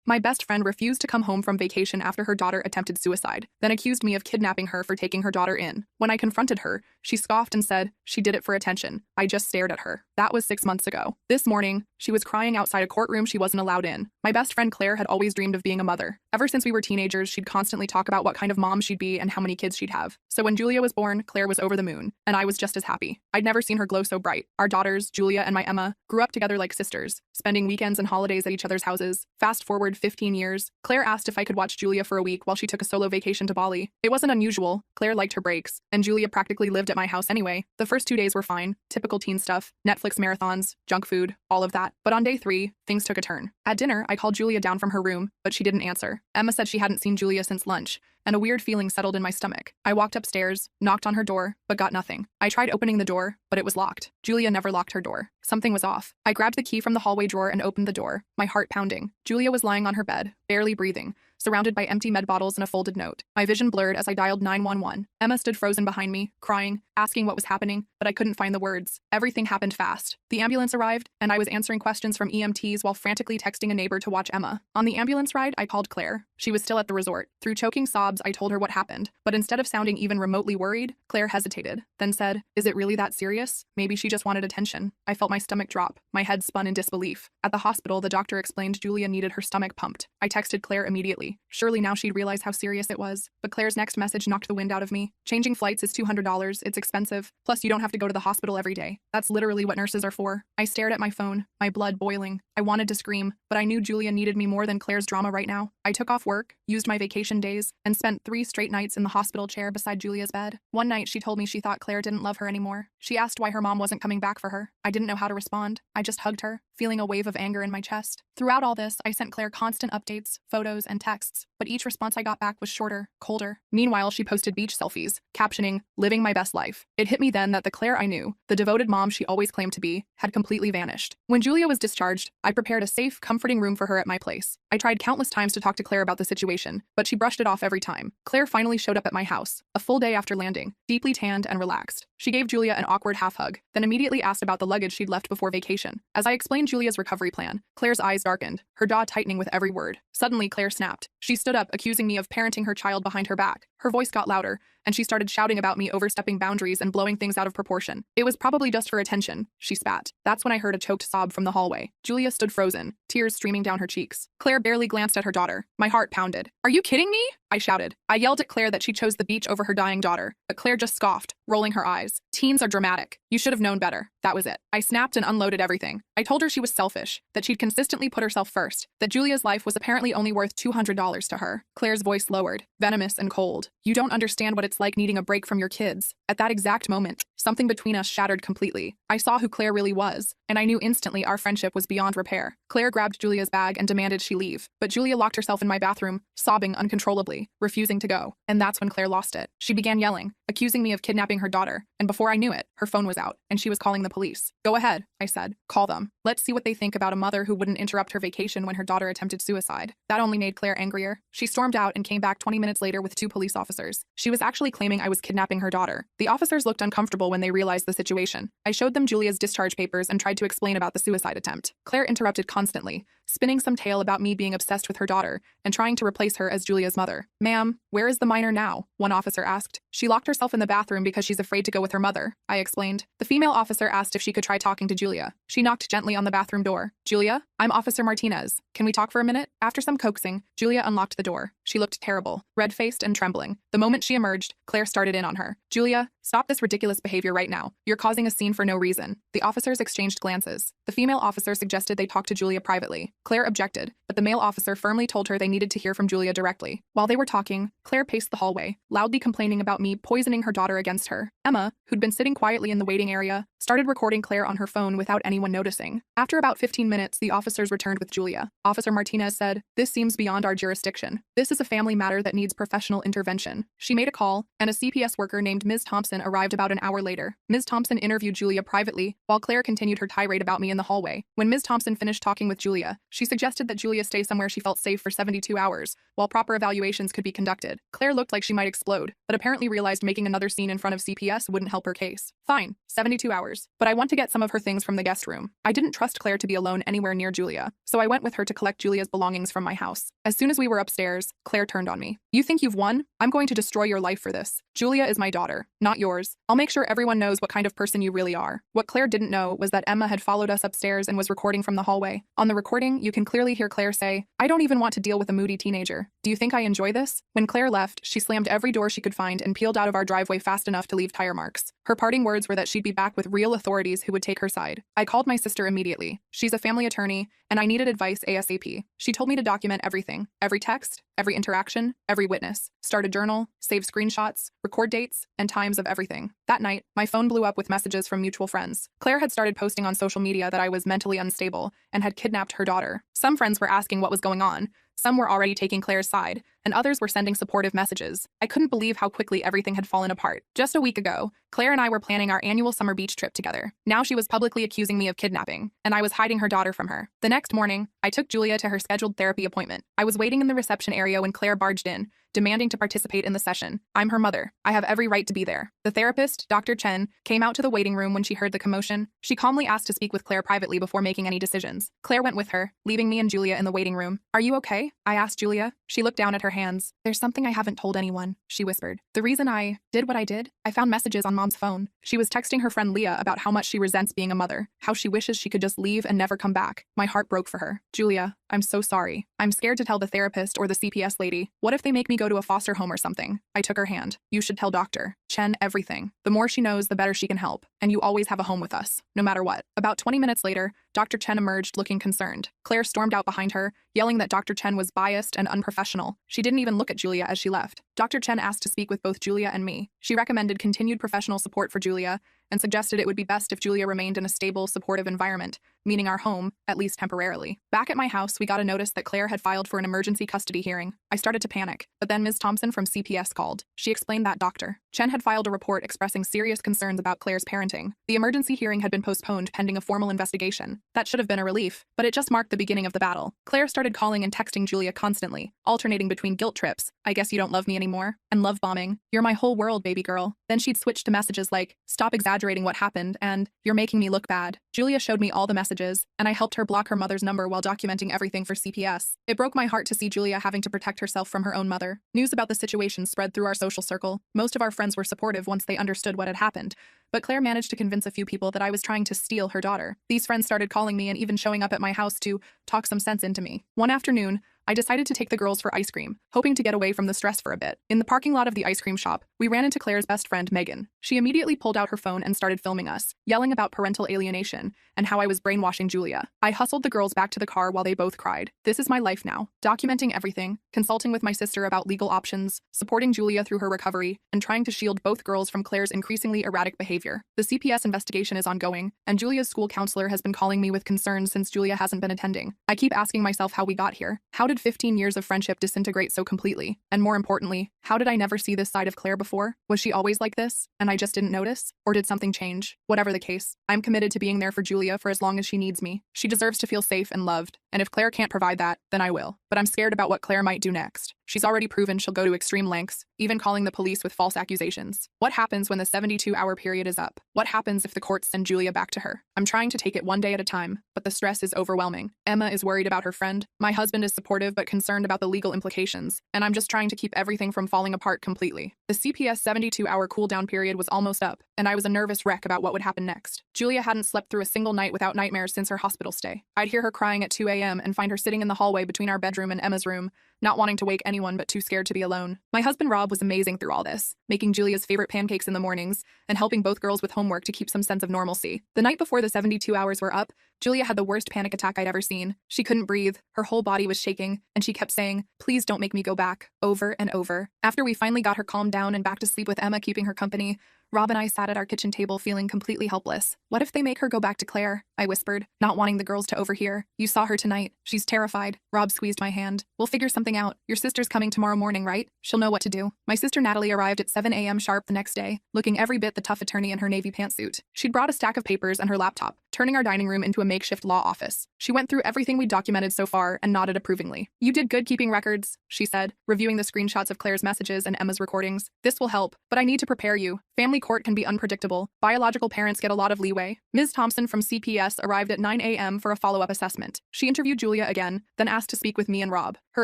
My best friend refused to come home from vacation after her daughter attempted suicide, then accused me of kidnapping her for taking her daughter in. When I confronted her, she scoffed and said she did it for attention. I just stared at her. That was 6 months ago. This morning, she was crying outside a courtroom she wasn't allowed in. My best friend Claire had always dreamed of being a mother. Ever since we were teenagers, she'd constantly talk about what kind of mom she'd be and how many kids she'd have. So when Julia was born, Claire was over the moon, and I was just as happy. I'd never seen her glow so bright. Our daughters, Julia and my Emma, grew up together like sisters, spending weekends and holidays at each other's houses. Fast forward 15 years, Claire asked if I could watch Julia for a week while she took a solo vacation to Bali. It wasn't unusual. Claire liked her breaks, and Julia practically lived at my house anyway. The first 2 days were fine, typical teen stuff, Netflix marathons, junk food, all of that. But on day 3, things took a turn. At dinner, I called Julia down from her room, but she didn't answer. Emma said she hadn't seen Julia since lunch, and a weird feeling settled in my stomach. I walked upstairs, knocked on her door, but got nothing. I tried opening the door, but it was locked. Julia never locked her door. Something was off. I grabbed the key from the hallway drawer and opened the door, my heart pounding. Julia was lying on her bed, barely breathing, surrounded by empty med bottles and a folded note. My vision blurred as I dialed 911. Emma stood frozen behind me, crying, asking what was happening, but I couldn't find the words. Everything happened fast. The ambulance arrived, and I was answering questions from EMTs while frantically texting a neighbor to watch Emma. On the ambulance ride, I called Claire. She was still at the resort. Through choking sobs, I told her what happened, but instead of sounding even remotely worried, Claire hesitated, then said, "Is it really that serious? Maybe she just wanted attention." I felt my stomach drop. My head spun in disbelief. At the hospital, the doctor explained Julia needed her stomach pumped. I texted Claire immediately. Surely now she'd realize how serious it was. But Claire's next message knocked the wind out of me. Changing flights is $200. It's expensive. Plus, you don't have to go to the hospital every day. That's literally what nurses are for. I stared at my phone, my blood boiling. I wanted to scream, but I knew Julia needed me more than Claire's drama right now. I took off work, used my vacation days, and spent 3 straight nights in the hospital chair beside Julia's bed. One night, she told me she thought Claire didn't love her anymore. She asked why her mom wasn't coming back for her. I didn't know how to respond. I just hugged her, feeling a wave of anger in my chest. Throughout all this, I sent Claire constant updates, photos, and texts, but each response I got back was shorter, colder. Meanwhile, she posted beach selfies, captioning, "Living my best life." It hit me then that the Claire I knew, the devoted mom she always claimed to be, had completely vanished. When Julia was discharged, I prepared a safe, comforting room for her at my place. I tried countless times to talk to Claire about the situation, but she brushed it off every time. Claire finally showed up at my house, a full day after landing, deeply tanned and relaxed. She gave Julia an awkward half hug, then immediately asked about the luggage she'd left before vacation. As I explained Julia's recovery plan, Claire's eyes darkened, her jaw tightening with every word. Suddenly, Claire snapped. She stood up, accusing me of parenting her child behind her back. Her voice got louder, and she started shouting about me overstepping boundaries and blowing things out of proportion. "It was probably just for attention," she spat. That's when I heard a choked sob from the hallway. Julia stood frozen, tears streaming down her cheeks. Claire barely glanced at her daughter. My heart pounded. "Are you kidding me?" I shouted. I yelled at Claire that she chose the beach over her dying daughter, but Claire just scoffed, rolling her eyes. "Teens are dramatic. You should have known better." That was it. I snapped and unloaded everything. I told her she was selfish, that she'd consistently put herself first, that Julia's life was apparently only worth $200 to her. Claire's voice lowered, venomous and cold. "You don't understand what it's like needing a break from your kids." At that exact moment, something between us shattered completely. I saw who Claire really was, and I knew instantly our friendship was beyond repair. Claire grabbed Julia's bag and demanded she leave, but Julia locked herself in my bathroom, sobbing uncontrollably, refusing to go. And that's when Claire lost it. She began yelling, accusing me of kidnapping her daughter, and before I knew it, her phone was out, and she was calling the police. "Go ahead," I said. "Call them. Let's see what they think about a mother who wouldn't interrupt her vacation when her daughter attempted suicide." That only made Claire angrier. She stormed out and came back 20 minutes later with 2 police officers. She was actually claiming I was kidnapping her daughter. The officers looked uncomfortable when they realized the situation. I showed them Julia's discharge papers and tried to explain about the suicide attempt. Claire interrupted constantly, spinning some tale about me being obsessed with her daughter and trying to replace her as Julia's mother. "Ma'am, where is the minor now?" one officer asked. "She locked herself in the bathroom because she's afraid to go with her mother," I explained. The female officer asked if she could try talking to Julia. She knocked gently on the bathroom door. "Julia, I'm Officer Martinez. Can we talk for a minute?" After some coaxing, Julia unlocked the door. She looked terrible, red-faced and trembling. The moment she emerged, Claire started in on her. "Julia, stop this ridiculous behavior right now. You're causing a scene for no reason." The officers exchanged glances. The female officer suggested they talk to Julia privately. Claire objected, but the male officer firmly told her they needed to hear from Julia directly. While they were talking, Claire paced the hallway, loudly complaining about me poisoning her daughter against her. Emma, who'd been sitting quietly in the waiting area, started recording Claire on her phone without anyone noticing. After about 15 minutes, the officers returned with Julia. Officer Martinez said, "This seems beyond our jurisdiction. This is a family matter that needs professional intervention." She made a call, and a CPS worker named Ms. Thompson arrived about an hour later. Ms. Thompson interviewed Julia privately, while Claire continued her tirade about me in the hallway. When Ms. Thompson finished talking with Julia, she suggested that Julia stay somewhere she felt safe for 72 hours, while proper evaluations could be conducted. Claire looked like she might explode, but apparently realized making another scene in front of CPS CPS wouldn't help her case. Fine, 72 hours. But I want to get some of her things from the guest room. I didn't trust Claire to be alone anywhere near Julia, so I went with her to collect Julia's belongings from my house. As soon as we were upstairs, Claire turned on me. You think you've won? I'm going to destroy your life for this. Julia is my daughter, not yours. I'll make sure everyone knows what kind of person you really are. What Claire didn't know was that Emma had followed us upstairs and was recording from the hallway. On the recording, you can clearly hear Claire say, "I don't even want to deal with a moody teenager. Do you think I enjoy this?" When Claire left, she slammed every door she could find and peeled out of our driveway fast enough to leave tire marks. Her parting words were that she'd be back with real authorities who would take her side. I called my sister immediately. She's a family attorney, and I needed advice ASAP. She told me to document everything, every text, every interaction, every witness. Start a journal, save screenshots, record dates, and times of everything. That night, my phone blew up with messages from mutual friends. Claire had started posting on social media that I was mentally unstable and had kidnapped her daughter. Some friends were asking what was going on. Some were already taking Claire's side, and others were sending supportive messages. I couldn't believe how quickly everything had fallen apart. Just a week ago, Claire and I were planning our annual summer beach trip together. Now she was publicly accusing me of kidnapping, and I was hiding her daughter from her. The next morning, I took Julia to her scheduled therapy appointment. I was waiting in the reception area when Claire barged in, demanding to participate in the session. I'm her mother. I have every right to be there. The therapist, Dr. Chen, came out to the waiting room when she heard the commotion. She calmly asked to speak with Claire privately before making any decisions. Claire went with her, leaving me and Julia in the waiting room. Are you okay? I asked Julia. She looked down at her hands. There's something I haven't told anyone, she whispered. The reason I did what I did, I found messages on Mom's phone. She was texting her friend Leah about how much she resents being a mother, how she wishes she could just leave and never come back. My heart broke for her. Julia, I'm so sorry. I'm scared to tell the therapist or the CPS lady. What if they make me go to a foster home or something? I took her hand. You should tell Dr. Chen everything. The more she knows, the better she can help. And you always have a home with us, no matter what. About 20 minutes later, Dr. Chen emerged looking concerned. Claire stormed out behind her, yelling that Dr. Chen was biased and unprofessional. She didn't even look at Julia as she left. Dr. Chen asked to speak with both Julia and me. She recommended continued professional support for Julia and suggested it would be best if Julia remained in a stable, supportive environment, meaning our home, at least temporarily. Back at my house, we got a notice that Claire had filed for an emergency custody hearing. I started to panic, but then Ms. Thompson from CPS called. She explained that Dr. Chen had filed a report expressing serious concerns about Claire's parenting. The emergency hearing had been postponed pending a formal investigation. That should have been a relief, but it just marked the beginning of the battle. Claire started calling and texting Julia constantly, alternating between guilt trips, "I guess you don't love me anymore," and love bombing, "You're my whole world, baby girl." Then she'd switch to messages like, "Stop exaggerating what happened," and "You're making me look bad." Julia showed me all the messages, and I helped her block her mother's number while documenting everything for CPS. It broke my heart to see Julia having to protect herself from her own mother. News about the situation spread through our social circle. Most of our friends were supportive once they understood what had happened, but Claire managed to convince a few people that I was trying to steal her daughter. These friends started calling me and even showing up at my house to talk some sense into me. One afternoon, I decided to take the girls for ice cream, hoping to get away from the stress for a bit. In the parking lot of the ice cream shop, we ran into Claire's best friend, Megan. She immediately pulled out her phone and started filming us, yelling about parental alienation and how I was brainwashing Julia. I hustled the girls back to the car while they both cried. This is my life now, documenting everything, consulting with my sister about legal options, supporting Julia through her recovery, and trying to shield both girls from Claire's increasingly erratic behavior. The CPS investigation is ongoing, and Julia's school counselor has been calling me with concerns since Julia hasn't been attending. I keep asking myself how we got here. How did 15 years of friendship disintegrate so completely? And more importantly, how did I never see this side of Claire before? Was she always like this, and I just didn't notice? Or did something change? Whatever the case, I'm committed to being there for Julia for as long as she needs me. She deserves to feel safe and loved, and if Claire can't provide that, then I will. But I'm scared about what Claire might do next. She's already proven she'll go to extreme lengths, even calling the police with false accusations. What happens when the 72-hour period is up? What happens if the courts send Julia back to her? I'm trying to take it one day at a time, but the stress is overwhelming. Emma is worried about her friend. My husband is supportive but concerned about the legal implications, and I'm just trying to keep everything from falling apart completely. The CPS 72-hour cool-down period was almost up, and I was a nervous wreck about what would happen next. Julia hadn't slept through a single night without nightmares since her hospital stay. I'd hear her crying at 2 a.m. and find her sitting in the hallway between our bedroom and Emma's room, not wanting to wake anyone but too scared to be alone. My husband Rob was amazing through all this, making Julia's favorite pancakes in the mornings and helping both girls with homework to keep some sense of normalcy. The night before the 72 hours were up, Julia had the worst panic attack I'd ever seen. She couldn't breathe, her whole body was shaking, and she kept saying, "Please don't make me go back," over and over. After we finally got her calmed down and back to sleep with Emma keeping her company, Rob and I sat at our kitchen table feeling completely helpless. What if they make her go back to Claire? I whispered, not wanting the girls to overhear. You saw her tonight. She's terrified. Rob squeezed my hand. We'll figure something out. Your sister's coming tomorrow morning, right? She'll know what to do. My sister Natalie arrived at 7 a.m. sharp the next day, looking every bit the tough attorney in her navy pantsuit. She'd brought a stack of papers and her laptop, turning our dining room into a makeshift law office. She went through everything we'd documented so far and nodded approvingly. You did good keeping records, she said, reviewing the screenshots of Claire's messages and Emma's recordings. This will help, but I need to prepare you. Family court can be unpredictable. Biological parents get a lot of leeway. Ms. Thompson from CPS arrived at 9 a.m. for a follow-up assessment. She interviewed Julia again, then asked to speak with me and Rob. Her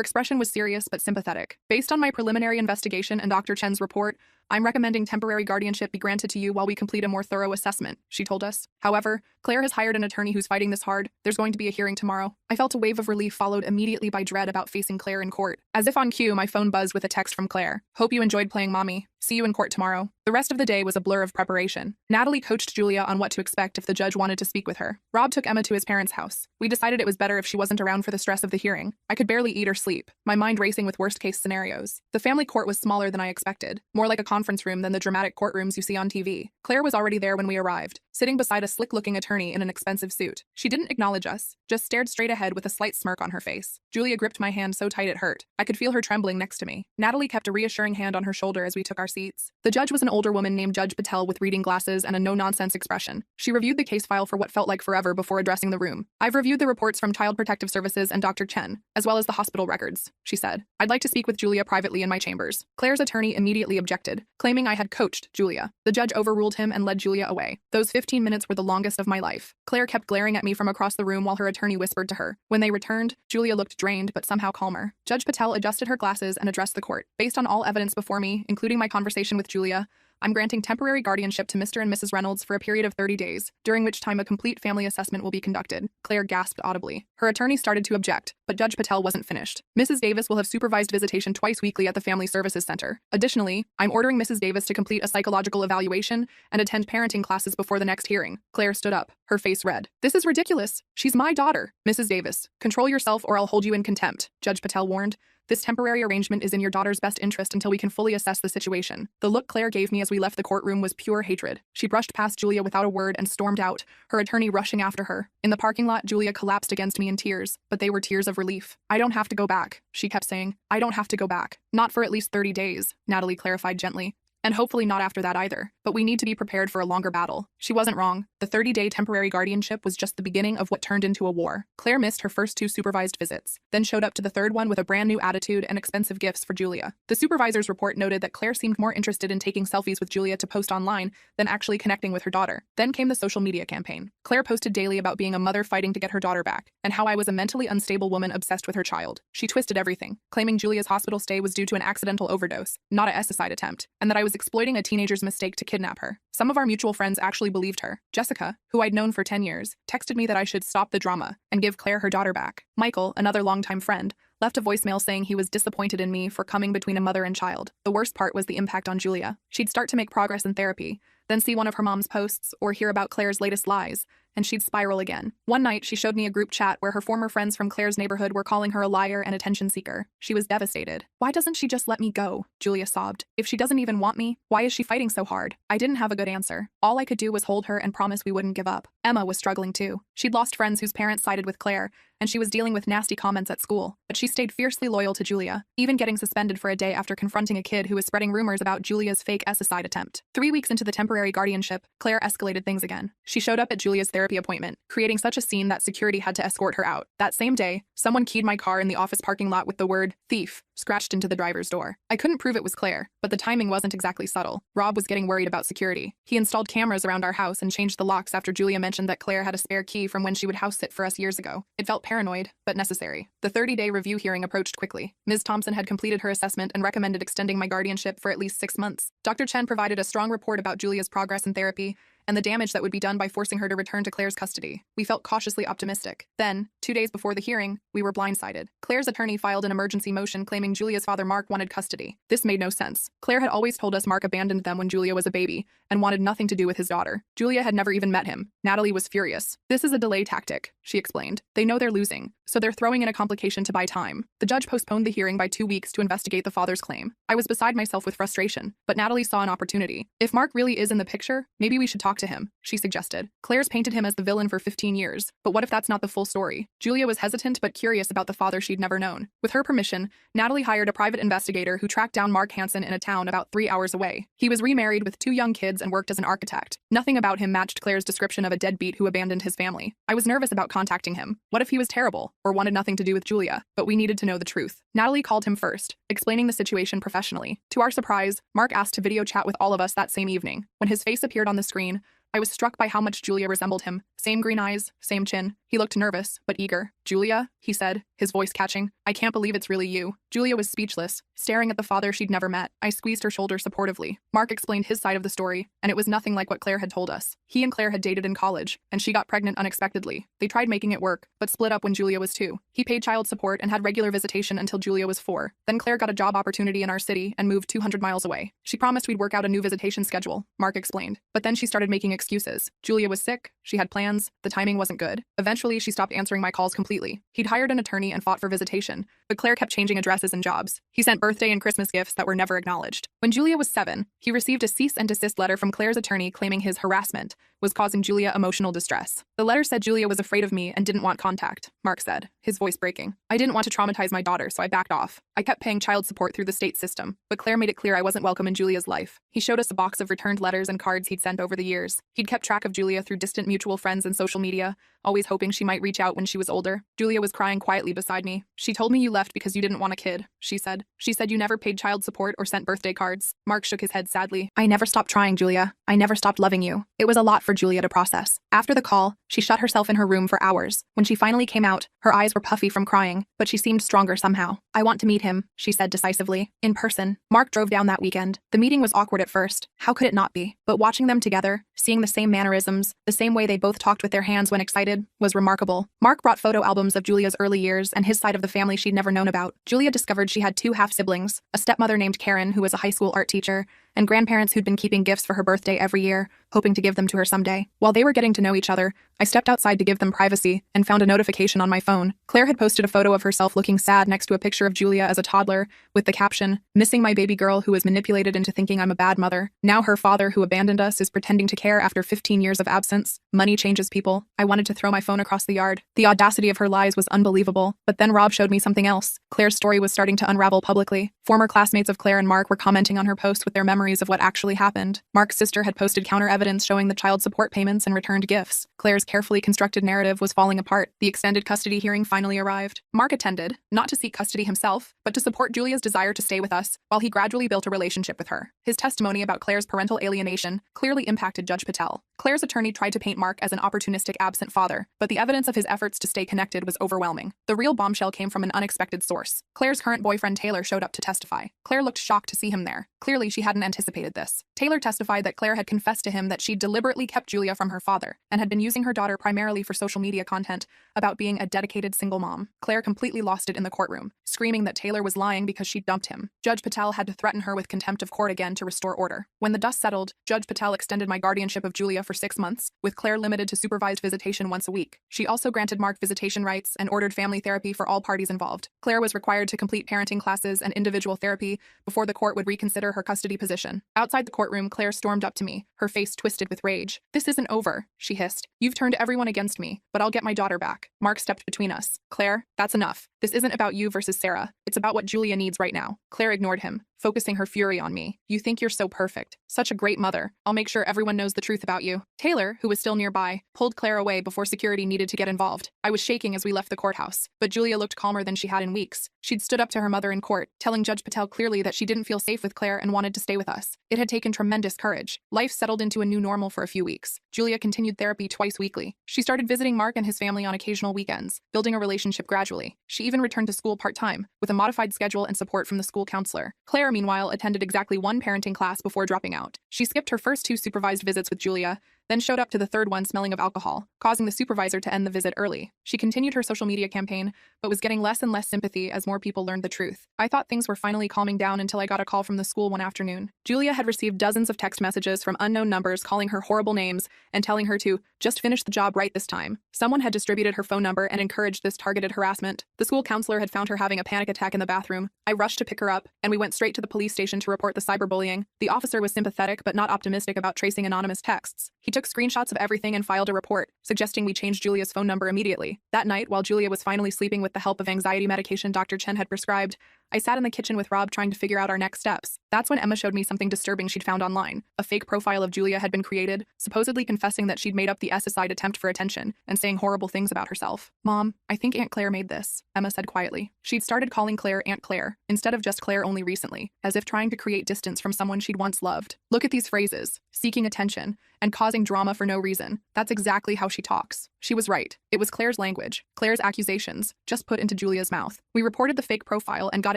expression was serious but sympathetic. Based on my preliminary investigation and Dr. Chen's report, I'm recommending temporary guardianship be granted to you while we complete a more thorough assessment, she told us. However, Claire has hired an attorney who's fighting this hard. There's going to be a hearing tomorrow. I felt a wave of relief followed immediately by dread about facing Claire in court. As if on cue, my phone buzzed with a text from Claire. Hope you enjoyed playing mommy. See you in court tomorrow. The rest of the day was a blur of preparation. Natalie coached Julia on what to expect if the judge wanted to speak with her. Rob took Emma to his parents' house. We decided it was better if she wasn't around for the stress of the hearing. I could barely eat or sleep, my mind racing with worst-case scenarios. The family court was smaller than I expected, more like a conference room than the dramatic courtrooms you see on TV. Claire was already there when we arrived, sitting beside a slick-looking attorney in an expensive suit. She didn't acknowledge us, just stared straight ahead with a slight smirk on her face. Julia gripped my hand so tight it hurt. I could feel her trembling next to me. Natalie kept a reassuring hand on her shoulder as we took our seats. The judge was an older woman named Judge Patel with reading glasses and a no-nonsense expression. She reviewed the case file for what felt like forever before addressing the room. I've reviewed the reports from Child Protective Services and Dr. Chen, as well as the hospital records, she said. I'd like to speak with Julia privately in my chambers. Claire's attorney immediately objected, claiming I had coached Julia. The judge overruled him and led Julia away. Those 15 minutes were the longest of my life. Claire kept glaring at me from across the room while her attorney whispered to her. When they returned, Julia looked drained but somehow calmer. Judge Patel adjusted her glasses and addressed the court. Based on all evidence before me, including my conversation with Julia, I'm granting temporary guardianship to Mr. and Mrs. Reynolds for a period of 30 days, during which time a complete family assessment will be conducted. Claire gasped audibly. Her attorney started to object, but Judge Patel wasn't finished. Mrs. Davis will have supervised visitation twice weekly at the Family Services Center. Additionally, I'm ordering Mrs. Davis to complete a psychological evaluation and attend parenting classes before the next hearing. Claire stood up, her face red. This is ridiculous. She's my daughter. Mrs. Davis, control yourself or I'll hold you in contempt, Judge Patel warned. This temporary arrangement is in your daughter's best interest until we can fully assess the situation. The look Claire gave me as we left the courtroom was pure hatred. She brushed past Julia without a word and stormed out, her attorney rushing after her. In the parking lot, Julia collapsed against me in tears, but they were tears of relief. I don't have to go back, she kept saying. I don't have to go back. Not for at least 30 days, Natalie clarified gently. And hopefully not after that either. But we need to be prepared for a longer battle. She wasn't wrong. The 30-day temporary guardianship was just the beginning of what turned into a war. Claire missed her first 2 supervised visits, then showed up to the third one with a brand new attitude and expensive gifts for Julia. The supervisor's report noted that Claire seemed more interested in taking selfies with Julia to post online than actually connecting with her daughter. Then came the social media campaign. Claire posted daily about being a mother fighting to get her daughter back, and how I was a mentally unstable woman obsessed with her child. She twisted everything, claiming Julia's hospital stay was due to an accidental overdose, not a suicide attempt, and that I was exploiting a teenager's mistake to kidnap her. Some of our mutual friends actually believed her. Jessica, who I'd known for 10 years, texted me that I should stop the drama and give Claire her daughter back. Michael, another longtime friend, left a voicemail saying he was disappointed in me for coming between a mother and child. The worst part was the impact on Julia. She'd start to make progress in therapy, then see one of her mom's posts or hear about Claire's latest lies, and she'd spiral again. One night, she showed me a group chat where her former friends from Claire's neighborhood were calling her a liar and attention seeker. She was devastated. Why doesn't she just let me go? Julia sobbed. If she doesn't even want me, why is she fighting so hard? I didn't have a good answer. All I could do was hold her and promise we wouldn't give up. Emma was struggling too. She'd lost friends whose parents sided with Claire, and she was dealing with nasty comments at school, but she stayed fiercely loyal to Julia, even getting suspended for a day after confronting a kid who was spreading rumors about Julia's fake suicide attempt. 3 weeks into the temporary guardianship, Claire escalated things again. She showed up at Julia's therapy appointment, creating such a scene that security had to escort her out. That same day, someone keyed my car in the office parking lot with the word thief scratched into the driver's door. I couldn't prove it was Claire, but the timing wasn't exactly subtle. Rob was getting worried about security. He installed cameras around our house and changed the locks after Julia mentioned that Claire had a spare key from when she would house sit for us years ago. It felt paranoid, but necessary. The 30-day review hearing approached quickly. Ms. Thompson had completed her assessment and recommended extending my guardianship for at least 6 months. Dr. Chen provided a strong report about Julia's progress in therapy and the damage that would be done by forcing her to return to Claire's custody. We felt cautiously optimistic. Then, 2 days before the hearing, we were blindsided. Claire's attorney filed an emergency motion claiming Julia's father Mark wanted custody. This made no sense. Claire had always told us Mark abandoned them when Julia was a baby and wanted nothing to do with his daughter. Julia had never even met him. Natalie was furious. This is a delay tactic, she explained. They know they're losing, so they're throwing in a complication to buy time. The judge postponed the hearing by 2 weeks to investigate the father's claim. I was beside myself with frustration, but Natalie saw an opportunity. If Mark really is in the picture, maybe we should talk talk to him, she suggested. Claire's painted him as the villain for 15 years, but what if that's not the full story? Julia was hesitant but curious about the father she'd never known. With her permission, Natalie hired a private investigator who tracked down Mark Hansen in a town about 3 hours away. He was remarried with 2 young kids and worked as an architect. Nothing about him matched Claire's description of a deadbeat who abandoned his family. I was nervous about contacting him. What if he was terrible, or wanted nothing to do with Julia? But we needed to know the truth. Natalie called him first, explaining the situation professionally. To our surprise, Mark asked to video chat with all of us that same evening. When his face appeared on the screen, I was struck by how much Julia resembled him. Same green eyes, same chin. He looked nervous, but eager. "Julia," he said, his voice catching. "I can't believe it's really you." Julia was speechless, staring at the father she'd never met. I squeezed her shoulder supportively. Mark explained his side of the story, and it was nothing like what Claire had told us. He and Claire had dated in college, and she got pregnant unexpectedly. They tried making it work, but split up when Julia was 2. He paid child support and had regular visitation until Julia was 4. Then Claire got a job opportunity in our city and moved 200 miles away. She promised we'd work out a new visitation schedule, Mark explained. But then she started making excuses. Julia was sick, she had plans, the timing wasn't good. Eventually, she stopped answering my calls completely. He'd hired an attorney and fought for visitation, but Claire kept changing addresses and jobs. He sent birthday and Christmas gifts that were never acknowledged. When Julia was 7, he received a cease and desist letter from Claire's attorney claiming his harassment was causing Julia emotional distress. The letter said Julia was afraid of me and didn't want contact, Mark said, his voice breaking. "I didn't want to traumatize my daughter, so I backed off. I kept paying child support through the state system, but Claire made it clear I wasn't welcome in Julia's life." He showed us a box of returned letters and cards he'd sent over the years. He'd kept track of Julia through distant mutual friends and social media, always hoping she might reach out when she was older. Julia was crying quietly beside me. "She told me you left because you didn't want a kid," she said. "She said you never paid child support or sent birthday cards." Mark shook his head sadly. "I never stopped trying, Julia. I never stopped loving you." It was a lot for Julia to process. After the call, she shut herself in her room for hours. When she finally came out, her eyes were puffy from crying, but she seemed stronger somehow. "I want to meet him," she said decisively. "In person." Mark drove down that weekend. The meeting was awkward at first. How could it not be? But watching them together, seeing the same mannerisms, the same way they both talked with their hands when excited, was remarkable. Mark brought photo albums of Julia's early years and his side of the family she'd never known about. Julia discovered she had 2 half-siblings, a stepmother named Karen who was a high school art teacher, and grandparents who'd been keeping gifts for her birthday every year, hoping to give them to her someday. While they were getting to know each other, I stepped outside to give them privacy and found a notification on my phone. Claire had posted a photo of herself looking sad next to a picture of Julia as a toddler, with the caption, "Missing my baby girl who was manipulated into thinking I'm a bad mother. Now her father who abandoned us is pretending to care after 15 years of absence. Money changes people." I wanted to throw my phone across the yard. The audacity of her lies was unbelievable. But then Rob showed me something else. Claire's story was starting to unravel publicly. Former classmates of Claire and Mark were commenting on her post with their memories of what actually happened. Mark's sister had posted counter evidence showing the child support payments and returned gifts. Claire's carefully constructed narrative was falling apart. The extended custody hearing finally arrived. Mark attended, not to seek custody himself, but to support Julia's desire to stay with us, while he gradually built a relationship with her. His testimony about Claire's parental alienation clearly impacted Judge Patel. Claire's attorney tried to paint Mark as an opportunistic absent father, but the evidence of his efforts to stay connected was overwhelming. The real bombshell came from an unexpected source. Claire's current boyfriend Taylor showed up to testify. Claire looked shocked to see him there. Clearly, she hadn't anticipated this. Taylor testified that Claire had confessed to him that she deliberately kept Julia from her father and had been using her daughter primarily for social media content about being a dedicated single mom. Claire completely lost it in the courtroom, screaming that Taylor was lying because she dumped him. Judge Patel had to threaten her with contempt of court again to restore order. When the dust settled, Judge Patel extended my guardianship of Julia for 6 months, with Claire limited to supervised visitation once a week. She also granted Mark visitation rights and ordered family therapy for all parties involved. Claire was required to complete parenting classes and individual therapy before the court would reconsider her custody position. Outside the courtroom, Claire stormed up to me, her face twisted with rage. "This isn't over," she hissed. "You've turned everyone against me, but I'll get my daughter back." Mark stepped between us. "Claire, that's enough. This isn't about you versus Sarah. It's about what Julia needs right now." Claire ignored him, focusing her fury on me. "You think you're so perfect. Such a great mother. I'll make sure everyone knows the truth about you." Taylor, who was still nearby, pulled Claire away before security needed to get involved. I was shaking as we left the courthouse, but Julia looked calmer than she had in weeks. She'd stood up to her mother in court, telling Judge Patel clearly that she didn't feel safe with Claire and wanted to stay with us. It had taken tremendous courage. Life settled into a new normal for a few weeks. Julia continued therapy twice weekly. She started visiting Mark and his family on occasional weekends, building a relationship gradually. She even returned to school part-time, with a modified schedule and support from the school counselor. Claire, meanwhile, attended exactly 1 parenting class before dropping out. She skipped her first 2 supervised visits with Julia, then showed up to the 3rd one smelling of alcohol, causing the supervisor to end the visit early. She continued her social media campaign, but was getting less and less sympathy as more people learned the truth. I thought things were finally calming down until I got a call from the school one afternoon. Julia had received dozens of text messages from unknown numbers calling her horrible names and telling her to just finish the job right this time. Someone had distributed her phone number and encouraged this targeted harassment. The school counselor had found her having a panic attack in the bathroom. I rushed to pick her up, and we went straight to the police station to report the cyberbullying. The officer was sympathetic but not optimistic about tracing anonymous texts. He took took screenshots of everything and filed a report, suggesting we change Julia's phone number immediately. That night, while Julia was finally sleeping with the help of anxiety medication Dr. Chen had prescribed, I sat in the kitchen with Rob trying to figure out our next steps. That's when Emma showed me something disturbing she'd found online. A fake profile of Julia had been created, supposedly confessing that she'd made up the SSI'd attempt for attention and saying horrible things about herself. "Mom, I think Aunt Claire made this," Emma said quietly. She'd started calling Claire Aunt Claire, instead of just Claire only recently, as if trying to create distance from someone she'd once loved. Look at these phrases: seeking attention, and causing drama for no reason. That's exactly how she talks. She was right. It was Claire's language, Claire's accusations, just put into Julia's mouth. We reported the fake profile and got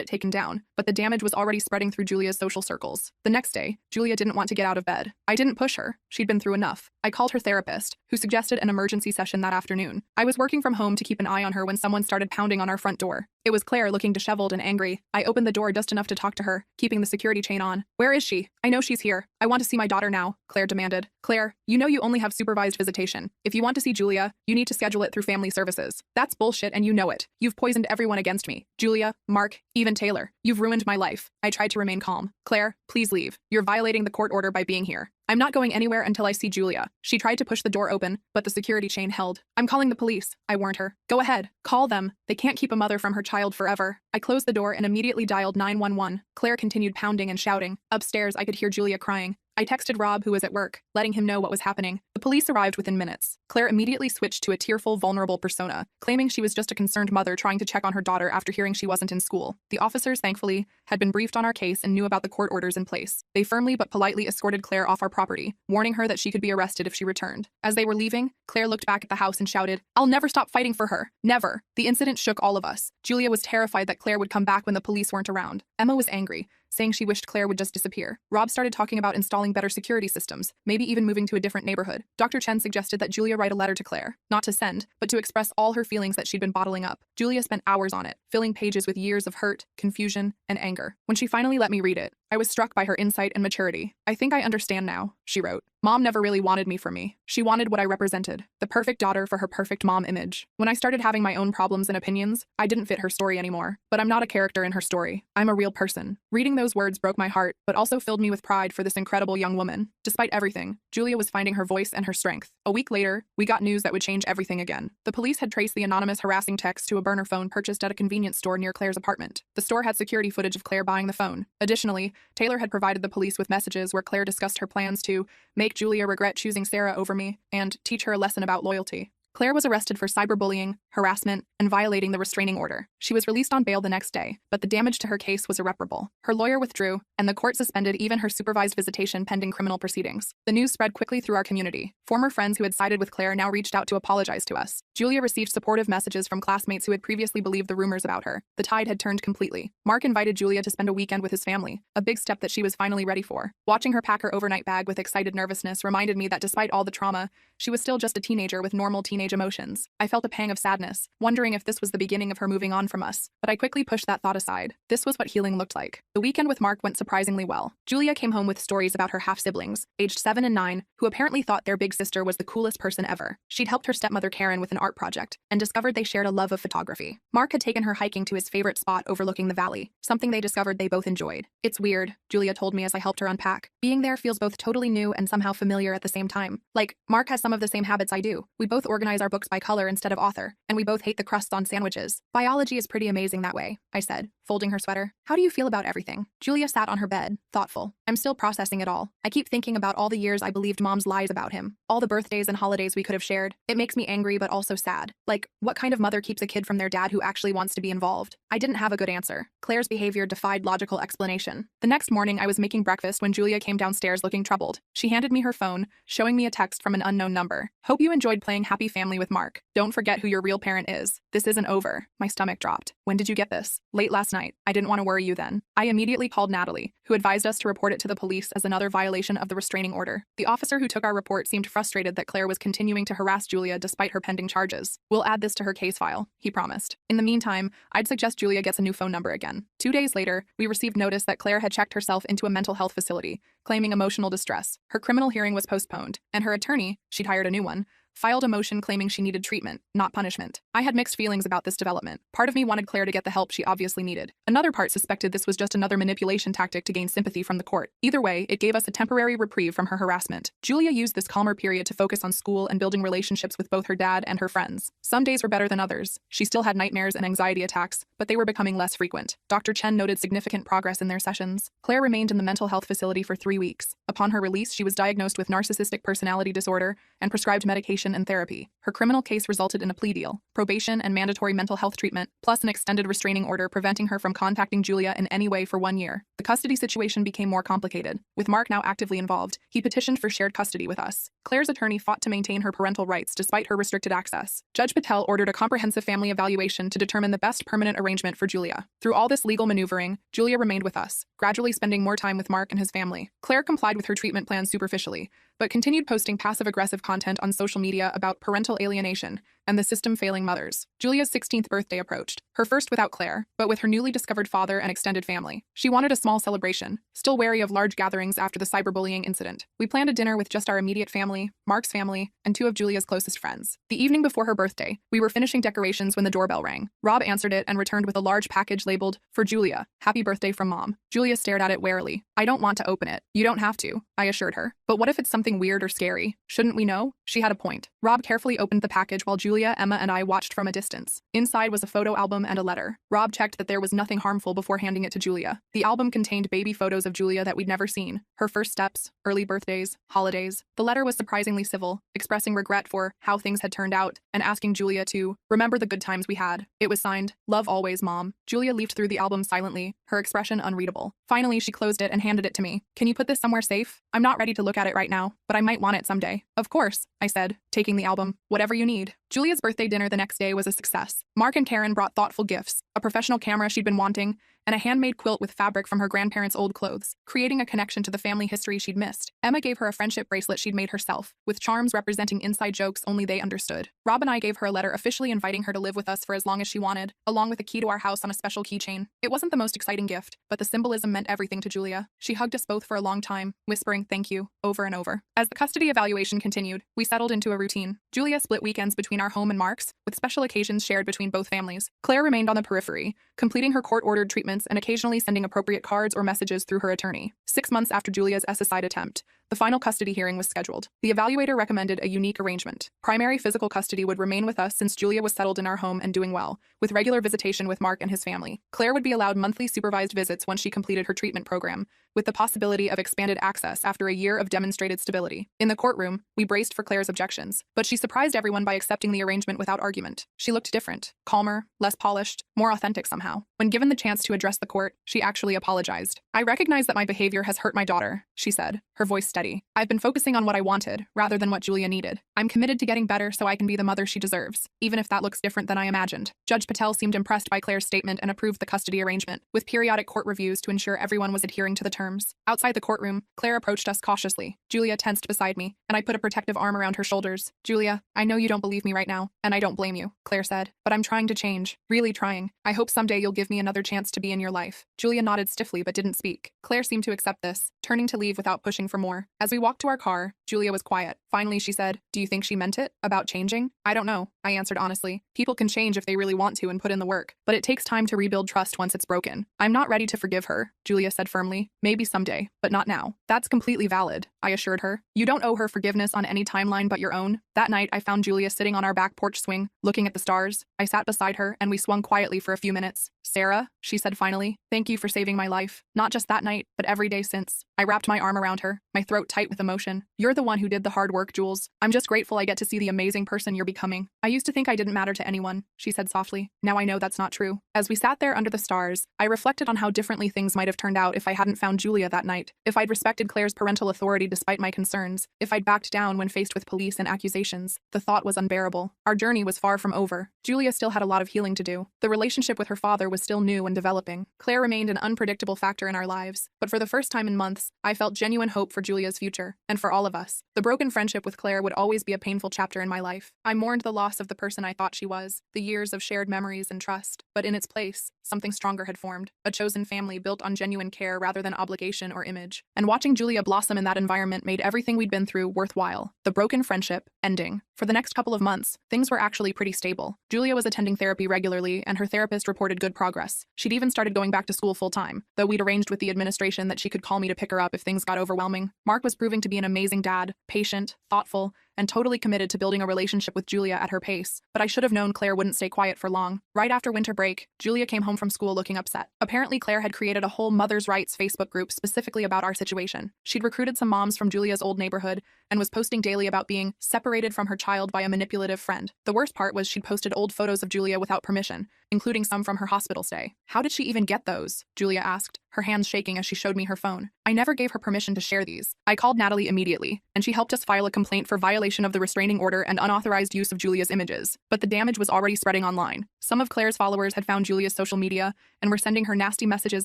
it taken down, but the damage was already spreading through Julia's social circles. The next day, Julia didn't want to get out of bed. I didn't push her. She'd been through enough. I called her therapist, who suggested an emergency session that afternoon. I was working from home to keep an eye on her when someone started pounding on our front door. It was Claire, looking disheveled and angry. I opened the door just enough to talk to her, keeping the security chain on. "Where is she? I know she's here. I want to see my daughter now," Claire demanded. "Claire, you know you only have supervised visitation. If you want to see Julia, you need to schedule it through family services." "That's bullshit and you know it. You've poisoned everyone against me. Julia, Mark, even Taylor. You've ruined my life." I tried to remain calm. "Claire, please leave. You're violating the court order by being here. I'm not going anywhere until I see Julia." She tried to push the door open, but the security chain held. "I'm calling the police," I warned her. "Go ahead. Call them. They can't keep a mother from her child forever." I closed the door and immediately dialed 911. Claire continued pounding and shouting. Upstairs, I could hear Julia crying. I texted Rob, who was at work, letting him know what was happening. The police arrived within minutes. Claire immediately switched to a tearful, vulnerable persona, claiming she was just a concerned mother trying to check on her daughter after hearing she wasn't in school. The officers, thankfully, had been briefed on our case and knew about the court orders in place. They firmly but politely escorted Claire off our property, warning her that she could be arrested if she returned. As they were leaving, Claire looked back at the house and shouted, "I'll never stop fighting for her. Never." The incident shook all of us. Julia was terrified that Claire would come back when the police weren't around. Emma was angry, saying she wished Claire would just disappear. Rob started talking about installing better security systems, maybe even moving to a different neighborhood. Dr. Chen suggested that Julia write a letter to Claire, not to send, but to express all her feelings that she'd been bottling up. Julia spent hours on it, filling pages with years of hurt, confusion, and anger. When she finally let me read it, I was struck by her insight and maturity. "I think I understand now," she wrote. "Mom never really wanted me for me. She wanted what I represented, the perfect daughter for her perfect mom image. When I started having my own problems and opinions, I didn't fit her story anymore. But I'm not a character in her story. I'm a real person." Reading those words broke my heart, but also filled me with pride for this incredible young woman. Despite everything, Julia was finding her voice and her strength. A week later, we got news that would change everything again. The police had traced the anonymous harassing text to a burner phone purchased at a convenience store near Claire's apartment. The store had security footage of Claire buying the phone. Additionally, Taylor had provided the police with messages where Claire discussed her plans to make Julia regret choosing Sarah over me and teach her a lesson about loyalty. Claire was arrested for cyberbullying, harassment, and violating the restraining order. She was released on bail the next day, but the damage to her case was irreparable. Her lawyer withdrew, and the court suspended even her supervised visitation pending criminal proceedings. The news spread quickly through our community. Former friends who had sided with Claire now reached out to apologize to us. Julia received supportive messages from classmates who had previously believed the rumors about her. The tide had turned completely. Mark invited Julia to spend a weekend with his family, a big step that she was finally ready for. Watching her pack her overnight bag with excited nervousness reminded me that despite all the trauma, she was still just a teenager with normal teenage emotions. I felt a pang of sadness, wondering if this was the beginning of her moving on from us, but I quickly pushed that thought aside. This was what healing looked like. The weekend with Mark went surprisingly well. Julia came home with stories about her half-siblings, aged 7 and 9, who apparently thought their big sister was the coolest person ever. She'd helped her stepmother Karen with an art project, and discovered they shared a love of photography. Mark had taken her hiking to his favorite spot overlooking the valley, something they discovered they both enjoyed. "It's weird," Julia told me as I helped her unpack. "Being there feels both totally new and somehow familiar at the same time. Like, Mark has some of the same habits I do. We both organize our books by color instead of author, and we both hate the crusts on sandwiches. Biology is pretty amazing that way," I said, folding her sweater. "How do you feel about everything?" Julia sat on her bed, thoughtful. "I'm still processing it all. I keep thinking about all the years I believed Mom's lies about him, all the birthdays and holidays we could have shared. It makes me angry but also sad. Like, what kind of mother keeps a kid from their dad who actually wants to be involved?" I didn't have a good answer. Claire's behavior defied logical explanation. The next morning, I was making breakfast when Julia came downstairs looking troubled. She handed me her phone, showing me a text from an unknown number. "Hope you enjoyed playing Happy Family with Mark. Don't forget who your real parent is. This isn't over." My stomach dropped. "When did you get this?" "Late last night. I didn't want to worry you then." I immediately called Natalie, who advised us to report it to the police as another violation of the restraining order. The officer who took our report seemed frustrated that Claire was continuing to harass Julia despite her pending charges. "We'll add this to her case file," he promised. "In the meantime, I'd suggest Julia gets a new phone number again." 2 days later, we received notice that Claire had checked herself into a mental health facility, claiming emotional distress. Her criminal hearing was postponed, and her attorney, she'd hired a new one, filed a motion claiming she needed treatment, not punishment. I had mixed feelings about this development. Part of me wanted Claire to get the help she obviously needed. Another part suspected this was just another manipulation tactic to gain sympathy from the court. Either way, it gave us a temporary reprieve from her harassment. Julia used this calmer period to focus on school and building relationships with both her dad and her friends. Some days were better than others. She still had nightmares and anxiety attacks, but they were becoming less frequent. Dr. Chen noted significant progress in their sessions. Claire remained in the mental health facility for 3 weeks. Upon her release, she was diagnosed with narcissistic personality disorder and prescribed medication and therapy. Her criminal case resulted in a plea deal, probation and mandatory mental health treatment, plus an extended restraining order preventing her from contacting Julia in any way for 1 year. The custody situation became more complicated. With Mark now actively involved, he petitioned for shared custody with us. Claire's attorney fought to maintain her parental rights despite her restricted access. Judge Patel ordered a comprehensive family evaluation to determine the best permanent arrangement for Julia. Through all this legal maneuvering, Julia remained with us, gradually spending more time with Mark and his family. Claire complied with her treatment plan superficially, but continued posting passive-aggressive content on social media about parental alienation and the system failing mothers. Julia's 16th birthday approached, her first without Claire, but with her newly discovered father and extended family. She wanted a small celebration, still wary of large gatherings after the cyberbullying incident. We planned a dinner with just our immediate family, Mark's family, and 2 of Julia's closest friends. The evening before her birthday, we were finishing decorations when the doorbell rang. Rob answered it and returned with a large package labeled, "For Julia, happy birthday from Mom." Julia stared at it warily. "I don't want to open it." "You don't have to," I assured her. "But what if it's something weird or scary? Shouldn't we know?" She had a point. Rob carefully opened the package while Julia, Emma, and I watched from a distance. Inside was a photo album and a letter. Rob checked that there was nothing harmful before handing it to Julia. The album contained baby photos of Julia that we'd never seen, her first steps, early birthdays, holidays. The letter was surprisingly civil, expressing regret for how things had turned out and asking Julia to remember the good times we had. It was signed, "Love always, Mom." Julia leafed through the album silently, her expression unreadable. Finally, she closed it and handed it to me. "Can you put this somewhere safe? I'm not ready to look at it right now, but I might want it someday." "Of course," I said, taking the album. "Whatever you need." Julia's birthday dinner the next day was a success. Mark and Karen brought thoughtful gifts, a professional camera she'd been wanting, and a handmade quilt with fabric from her grandparents' old clothes, creating a connection to the family history she'd missed. Emma gave her a friendship bracelet she'd made herself, with charms representing inside jokes only they understood. Rob and I gave her a letter officially inviting her to live with us for as long as she wanted, along with a key to our house on a special keychain. It wasn't the most exciting gift, but the symbolism meant everything to Julia. She hugged us both for a long time, whispering "thank you" over and over. As the custody evaluation continued, we settled into a routine. Julia split weekends between our home and Mark's, with special occasions shared between both families. Claire remained on the periphery, completing her court-ordered treatments and occasionally sending appropriate cards or messages through her attorney. 6 months after Julia's SSI attempt, the final custody hearing was scheduled. The evaluator recommended a unique arrangement. Primary physical custody would remain with us since Julia was settled in our home and doing well, with regular visitation with Mark and his family. Claire would be allowed monthly supervised visits once she completed her treatment program, with the possibility of expanded access after a year of demonstrated stability. In the courtroom, we braced for Claire's objections, but she surprised everyone by accepting the arrangement without argument. She looked different, calmer, less polished, more authentic somehow. When given the chance to address the court, she actually apologized. "I recognize that my behavior has hurt my daughter," she said, her voice steady. "I've been focusing on what I wanted, rather than what Julia needed. I'm committed to getting better so I can be the mother she deserves, even if that looks different than I imagined." Judge Patel seemed impressed by Claire's statement and approved the custody arrangement, with periodic court reviews to ensure everyone was adhering to the terms. Outside the courtroom, Claire approached us cautiously. Julia tensed beside me, and I put a protective arm around her shoulders. "Julia, I know you don't believe me right now, and I don't blame you," Claire said, "but I'm trying to change, really trying. I hope someday you'll give me another chance to be in your life." Julia nodded stiffly but didn't speak. Claire seemed to accept this, turning to leave without pushing for more. As we walked to our car, Julia was quiet. Finally, she said, "Do you think she meant it? About changing?" "I don't know," I answered honestly. "People can change if they really want to and put in the work, but it takes time to rebuild trust once it's broken." "I'm not ready to forgive her," Julia said firmly. "Maybe someday, but not now." "That's completely valid," I assured her. "You don't owe her forgiveness on any timeline but your own." That night, I found Julia sitting on our back porch swing, looking at the stars. I sat beside her, and we swung quietly for a few minutes. "Sarah," she said finally, "thank you for saving my life. Not just that night, but every day since." I wrapped my arm around her, my throat tight with emotion. "You're the one who did the hard work, Jules. I'm just grateful I get to see the amazing person you're becoming. I used to think I didn't matter to anyone," she said softly. "Now I know that's not true." As we sat there under the stars, I reflected on how differently things might have turned out if I hadn't found Julia that night, if I'd respected Claire's parental authority despite my concerns, if I'd backed down when faced with police and accusations. The thought was unbearable. Our journey was far from over. Julia still had a lot of healing to do. The relationship with her father was still new and developing. Claire remained an unpredictable factor in our lives, but for the first time in months, I felt genuine hope for for Julia's future, and for all of us. The broken friendship with Claire would always be a painful chapter in my life. I mourned the loss of the person I thought she was, the years of shared memories and trust, but in its place, something stronger had formed, a chosen family built on genuine care rather than obligation or image. And watching Julia blossom in that environment made everything we'd been through worthwhile. The broken friendship ending. For the next couple of months, things were actually pretty stable. Julia was attending therapy regularly, and her therapist reported good progress. She'd even started going back to school full-time, though we'd arranged with the administration that she could call me to pick her up if things got overwhelming. Mark was proving to be an amazing dad, patient, thoughtful, and totally committed to building a relationship with Julia at her pace, but I should have known Claire wouldn't stay quiet for long. Right after winter break, Julia came home from school looking upset. Apparently, Claire had created a whole Mother's Rights Facebook group specifically about our situation. She'd recruited some moms from Julia's old neighborhood and was posting daily about being separated from her child by a manipulative friend. The worst part was she'd posted old photos of Julia without permission, including some from her hospital stay. How did she even get those? Julia asked, her hands shaking as she showed me her phone. I never gave her permission to share these. I called Natalie immediately, and she helped us file a complaint for violation of the restraining order and unauthorized use of Julia's images. But the damage was already spreading online. Some of Claire's followers had found Julia's social media and were sending her nasty messages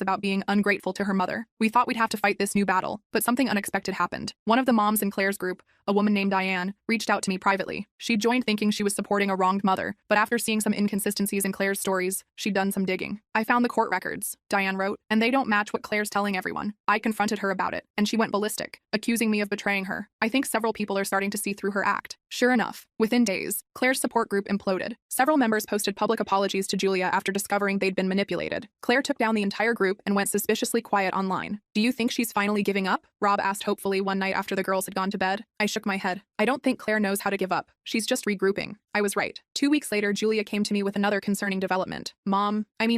about being ungrateful to her mother. We thought we'd have to fight this new battle, but something unexpected happened. One of the moms in Claire's group, a woman named Diane, reached out to me privately. She'd joined thinking she was supporting a wronged mother, but after seeing some inconsistencies in Claire's stories, she'd done some digging. I found the court records, Diane wrote, and they don't match what Claire's telling everyone. I confronted her about it, and she went ballistic, accusing me of betraying her. I think several people are starting to see through her act. Sure enough, within days, Claire's support group imploded. Several members posted public apologies to Julia after discovering they'd been manipulated. Claire took down the entire group and went suspiciously quiet online. Do you think she's finally giving up? Rob asked hopefully one night after the girls had gone to bed. I shook my head. I don't think Claire knows how to give up. She's just regrouping. I was right. 2 weeks later, Julia came to me with another concerning development.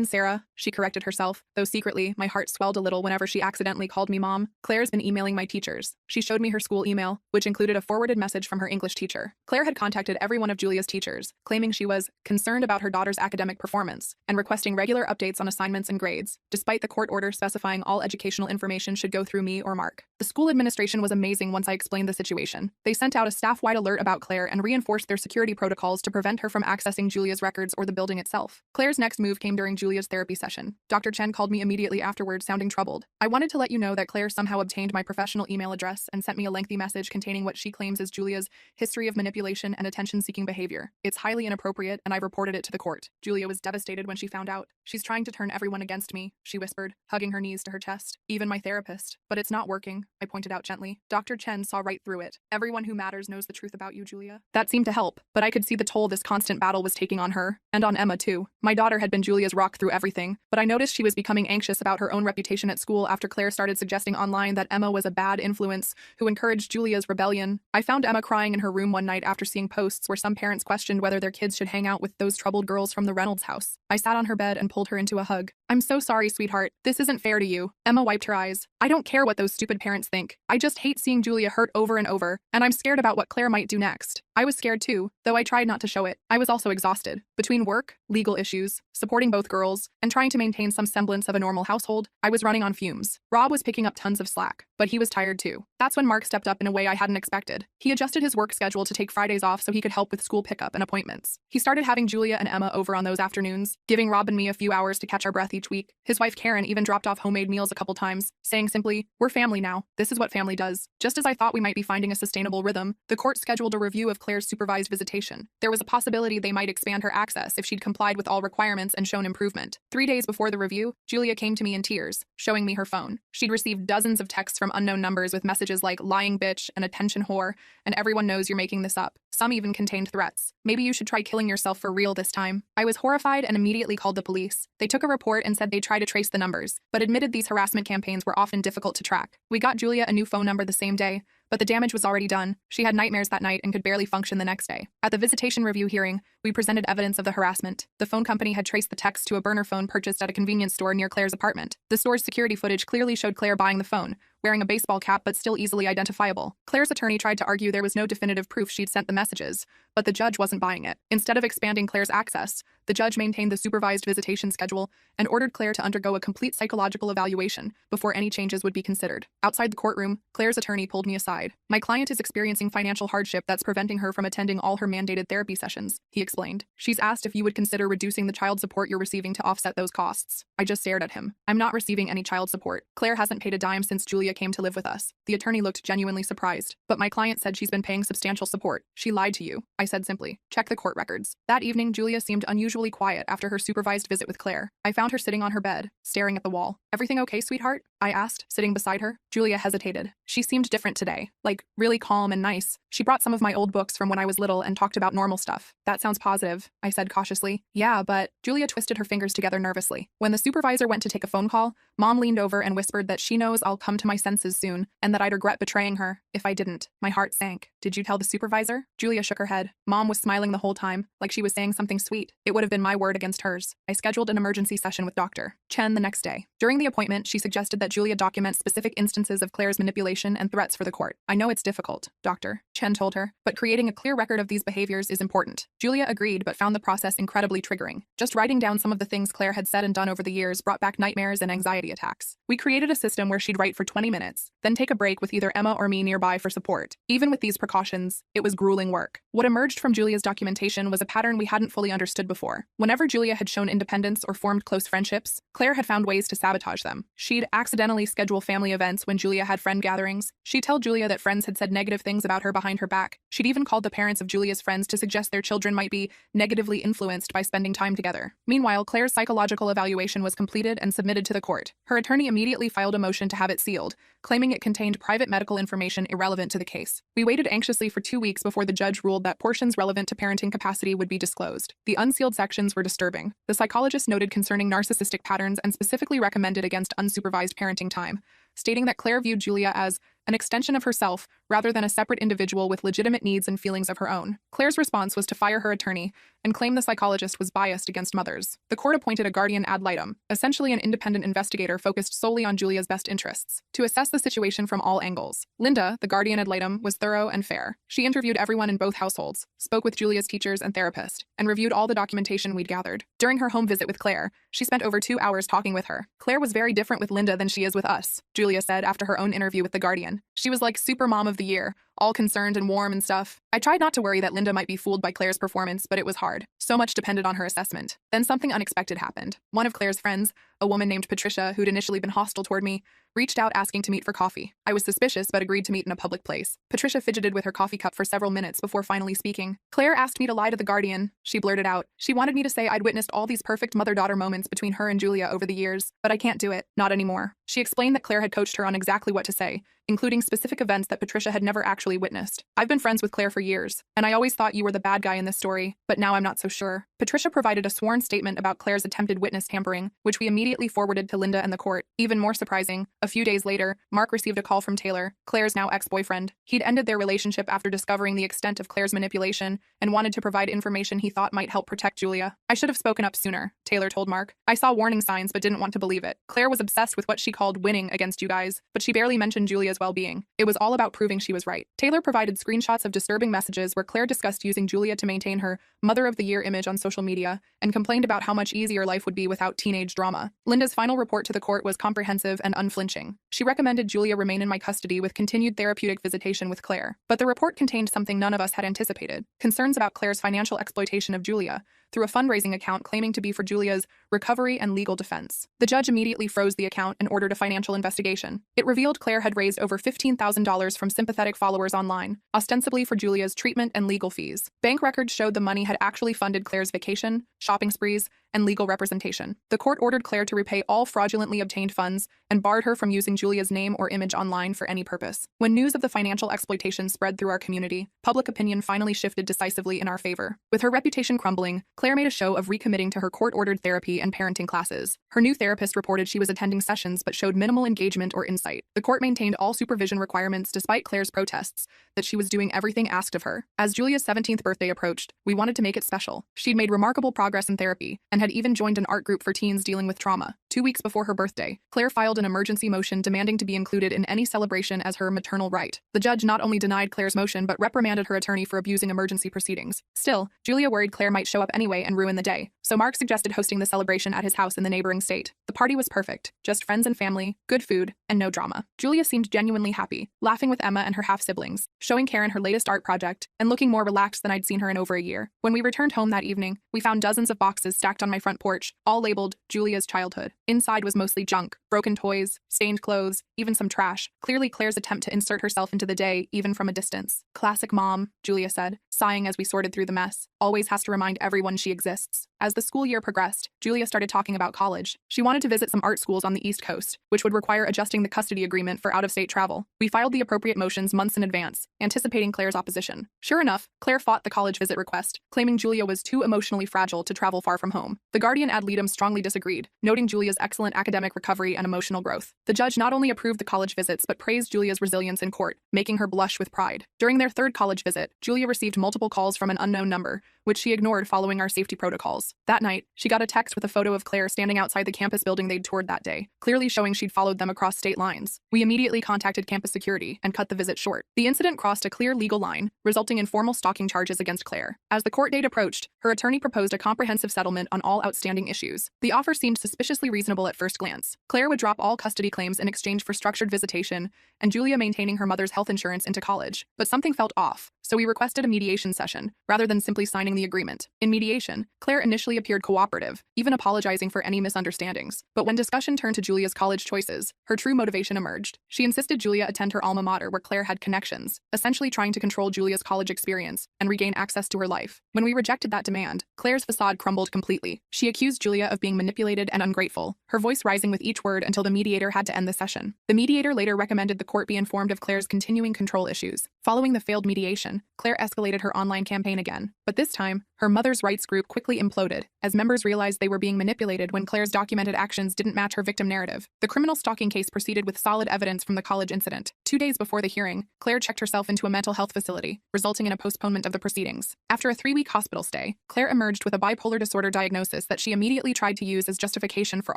Sarah, she corrected herself, though secretly, my heart swelled a little whenever she accidentally called me Mom. Claire's been emailing my teachers. She showed me her school email, which included a forwarded message from her English teacher. Claire had contacted every one of Julia's teachers, claiming she was concerned about her daughter's academic performance and requesting regular updates on assignments and grades, despite the court order specifying all educational information should go through me or Mark. The school administration was amazing once I explained the situation. They sent out a staff-wide alert about Claire and reinforced their security protocols to prevent her from accessing Julia's records or the building itself. Claire's next move came during Julia's therapy session. Dr. Chen called me immediately afterward, sounding troubled. I wanted to let you know that Claire somehow obtained my professional email address and sent me a lengthy message containing what she claims is Julia's history of manipulation and attention-seeking behavior. It's highly inappropriate, and I've reported it to the court. Julia was devastated when she found out. She's trying to turn everyone against me, she whispered, hugging her knees to her chest. Even my therapist. But it's not working, I pointed out gently. Dr. Chen saw right through it. Everyone who matters knows the truth about you, Julia. That seemed to help, but I could see the toll this constant battle was taking on her, and on Emma too. My daughter had been Julia's rock through everything, but I noticed she was becoming anxious about her own reputation at school after Claire started suggesting online that Emma was a bad influence who encouraged Julia's rebellion. I found Emma crying in her room one night after seeing posts where some parents questioned whether their kids should hang out with those troubled girls from the Reynolds house. I sat on her bed and pulled her into a hug. I'm so sorry, sweetheart. This isn't fair to you. Emma wiped her eyes. I don't care what those stupid parents think. I just hate seeing Julia hurt over and over, and I'm scared about what Claire might do next. I was scared too, though I tried not to show it. I was also exhausted. Between work, legal issues, supporting both girls, and trying to maintain some semblance of a normal household, I was running on fumes. Rob was picking up tons of slack, but he was tired too. That's when Mark stepped up in a way I hadn't expected. He adjusted his work schedule to take Fridays off so he could help with school pickup and appointments. He started having Julia and Emma over on those afternoons, giving Rob and me a few hours to catch our breath each week. His wife Karen even dropped off homemade meals a couple times, saying simply, "We're family now. This is what family does." Just as I thought we might be finding a sustainable rhythm, the court scheduled a review of Claire's supervised visitation. There was a possibility they might expand her access if she'd complied with all requirements and shown improvement. 3 days before the review, Julia came to me in tears, showing me her phone. She'd received dozens of texts from unknown numbers with messages like lying bitch and attention whore, and everyone knows you're making this up. Some even contained threats. Maybe you should try killing yourself for real this time. I was horrified and immediately called the police. They took a report and said they'd try to trace the numbers, but admitted these harassment campaigns were often difficult to track. We got Julia a new phone number the same day, but the damage was already done. She had nightmares that night and could barely function the next day. At the visitation review hearing, we presented evidence of the harassment. The phone company had traced the text to a burner phone purchased at a convenience store near Claire's apartment. The store's security footage clearly showed Claire buying the phone, wearing a baseball cap but still easily identifiable. Claire's attorney tried to argue there was no definitive proof she'd sent the messages, but the judge wasn't buying it. Instead of expanding Claire's access, the judge maintained the supervised visitation schedule and ordered Claire to undergo a complete psychological evaluation before any changes would be considered. Outside the courtroom, Claire's attorney pulled me aside. "My client is experiencing financial hardship that's preventing her from attending all her mandated therapy sessions," he explained. "She's asked if you would consider reducing the child support you're receiving to offset those costs." I just stared at him. "I'm not receiving any child support. Claire hasn't paid a dime since Julia Julia came to live with us. The attorney looked genuinely surprised. But my client said she's been paying substantial support. She lied to you, I said simply. Check the court records. That evening, Julia seemed unusually quiet after her supervised visit with Claire. I found her sitting on her bed, staring at the wall. Everything okay, sweetheart? I asked, sitting beside her. Julia hesitated. She seemed different today, like really calm and nice. She brought some of my old books from when I was little and talked about normal stuff. That sounds positive, I said cautiously. Yeah, but Julia twisted her fingers together nervously. When the supervisor went to take a phone call, Mom leaned over and whispered that she knows I'll come to my senses soon and that I'd regret betraying her if I didn't. My heart sank. Did you tell the supervisor? Julia shook her head. Mom was smiling the whole time, like she was saying something sweet. It would have been my word against hers. I scheduled an emergency session with Dr. Chen the next day. During the appointment, she suggested that Julia document specific instances of Claire's manipulation and threats for the court. I know it's difficult, Dr. Chen told her, but creating a clear record of these behaviors is important. Julia agreed but found the process incredibly triggering. Just writing down some of the things Claire had said and done over the years brought back nightmares and anxiety attacks. We created a system where she'd write for 20 minutes, then take a break with either Emma or me nearby for support. Even with these precautions, it was grueling work. What emerged from Julia's documentation was a pattern we hadn't fully understood before. Whenever Julia had shown independence or formed close friendships, Claire had found ways to sabotage them. She'd accidentally schedule family events when Julia had friend gatherings. She'd tell Julia that friends had said negative things about her behind her back. She'd even called the parents of Julia's friends to suggest their children might be negatively influenced by spending time together. Meanwhile, Claire's psychological evaluation was completed and submitted to the court. Her attorney immediately filed a motion to have it sealed, claiming it contained private medical information irrelevant to the case. We waited anxiously for 2 weeks before the judge ruled that portions relevant to parenting capacity would be disclosed. The unsealed sections were disturbing. The psychologist noted concerning narcissistic patterns and specifically recommended against unsupervised parenting time, stating that Claire viewed Julia as an extension of herself rather than a separate individual with legitimate needs and feelings of her own. Claire's response was to fire her attorney and claim the psychologist was biased against mothers. The court appointed a guardian ad litem, essentially an independent investigator focused solely on Julia's best interests, to assess the situation from all angles. Linda, the guardian ad litem, was thorough and fair. She interviewed everyone in both households, spoke with Julia's teachers and therapist, and reviewed all the documentation we'd gathered. During her home visit with Claire, she spent over 2 hours talking with her. Claire was very different with Linda than she is with us, Julia said after her own interview with the guardian. She was like super mom of the year, all concerned and warm and stuff. I tried not to worry that Linda might be fooled by Claire's performance, but it was hard. So much depended on her assessment. Then something unexpected happened. One of Claire's friends, a woman named Patricia, who'd initially been hostile toward me, reached out asking to meet for coffee. I was suspicious but agreed to meet in a public place. Patricia fidgeted with her coffee cup for several minutes before finally speaking. Claire asked me to lie to the guardian, she blurted out. She wanted me to say I'd witnessed all these perfect mother-daughter moments between her and Julia over the years, but I can't do it. Not anymore. She explained that Claire had coached her on exactly what to say, including specific events that Patricia had never actually witnessed. I've been friends with Claire for years, and I always thought you were the bad guy in this story, but now I'm not so sure. Patricia provided a sworn statement about Claire's attempted witness tampering, which we immediately forwarded to Linda and the court. Even more surprising, a few days later, Mark received a call from Taylor, Claire's now ex-boyfriend. He'd ended their relationship after discovering the extent of Claire's manipulation and wanted to provide information he thought might help protect Julia. I should have spoken up sooner, Taylor told Mark. I saw warning signs but didn't want to believe it. Claire was obsessed with what she called winning against you guys, but she barely mentioned Julia's well-being. It was all about proving she was right. Taylor provided screenshots of disturbing messages where Claire discussed using Julia to maintain her Mother of the Year image on social media and complained about how much easier life would be without teenage drama. Linda's final report to the court was comprehensive and unflinching. She recommended Julia remain in my custody with continued therapeutic visitation with Claire. But the report contained something none of us had anticipated: concerns about Claire's financial exploitation of Julia through a fundraising account claiming to be for Julia's recovery and legal defense. The judge immediately froze the account and ordered a financial investigation. It revealed Claire had raised over $15,000 from sympathetic followers online, ostensibly for Julia's treatment and legal fees. Bank records showed the money had actually funded Claire's vacation, shopping sprees, and legal representation. The court ordered Claire to repay all fraudulently obtained funds and barred her from using Julia's name or image online for any purpose. When news of the financial exploitation spread through our community, public opinion finally shifted decisively in our favor. With her reputation crumbling, Claire made a show of recommitting to her court-ordered therapy and parenting classes. Her new therapist reported she was attending sessions but showed minimal engagement or insight. The court maintained all supervision requirements despite Claire's protests that she was doing everything asked of her. As Julia's 17th birthday approached, we wanted to make it special. She'd made remarkable progress in therapy and had even joined an art group for teens dealing with trauma. 2 weeks before her birthday, Claire filed an emergency motion demanding to be included in any celebration as her maternal right. The judge not only denied Claire's motion but reprimanded her attorney for abusing emergency proceedings. Still, Julia worried Claire might show up anyway and ruin the day, so Mark suggested hosting the celebration at his house in the neighboring state. The party was perfect, just friends and family, good food, and no drama. Julia seemed genuinely happy, laughing with Emma and her half-siblings, showing Karen her latest art project, and looking more relaxed than I'd seen her in over a year. When we returned home that evening, we found dozens of boxes stacked on my front porch, all labeled Julia's childhood. Inside was mostly junk, broken toys, stained clothes, even some trash. Clearly Claire's attempt to insert herself into the day, even from a distance. Classic mom, Julia said, sighing as we sorted through the mess. Always has to remind everyone she exists. As the school year progressed, Julia started talking about college. She wanted to visit some art schools on the East Coast, which would require adjusting the custody agreement for out-of-state travel. We filed the appropriate motions months in advance, anticipating Claire's opposition. Sure enough, Claire fought the college visit request, claiming Julia was too emotionally fragile to travel far from home. The guardian ad litem strongly disagreed, noting Julia's excellent academic recovery and emotional growth. The judge not only approved the college visits but praised Julia's resilience in court, making her blush with pride. During their third college visit, Julia received multiple calls from an unknown number, which she ignored following our safety protocols. That night, she got a text with a photo of Claire standing outside the campus building they'd toured that day, clearly showing she'd followed them across state lines. We immediately contacted campus security and cut the visit short. The incident crossed a clear legal line, resulting in formal stalking charges against Claire. As the court date approached, her attorney proposed a comprehensive settlement on all outstanding issues. The offer seemed suspiciously reasonable at first glance. Claire would drop all custody claims in exchange for structured visitation, and Julia maintaining her mother's health insurance into college. But something felt off, so we requested a mediation session, rather than simply signing the agreement. In mediation, Claire initially appeared cooperative, even apologizing for any misunderstandings. But when discussion turned to Julia's college choices, her true motivation emerged. She insisted Julia attend her alma mater where Claire had connections, essentially trying to control Julia's college experience and regain access to her life. When we rejected that demand, Claire's facade crumbled completely. She accused Julia of being manipulated and ungrateful, her voice rising with each word until the mediator had to end the session. The mediator later recommended the court be informed of Claire's continuing control issues. Following the failed mediation, Claire escalated her online campaign again, but this time, her mother's rights group quickly imploded, as members realized they were being manipulated when Claire's documented actions didn't match her victim narrative. The criminal stalking case proceeded with solid evidence from the college incident. 2 days before the hearing, Claire checked herself into a mental health facility, resulting in a postponement of the proceedings. After a 3-week hospital stay, Claire emerged with a bipolar disorder diagnosis that she immediately tried to use as justification for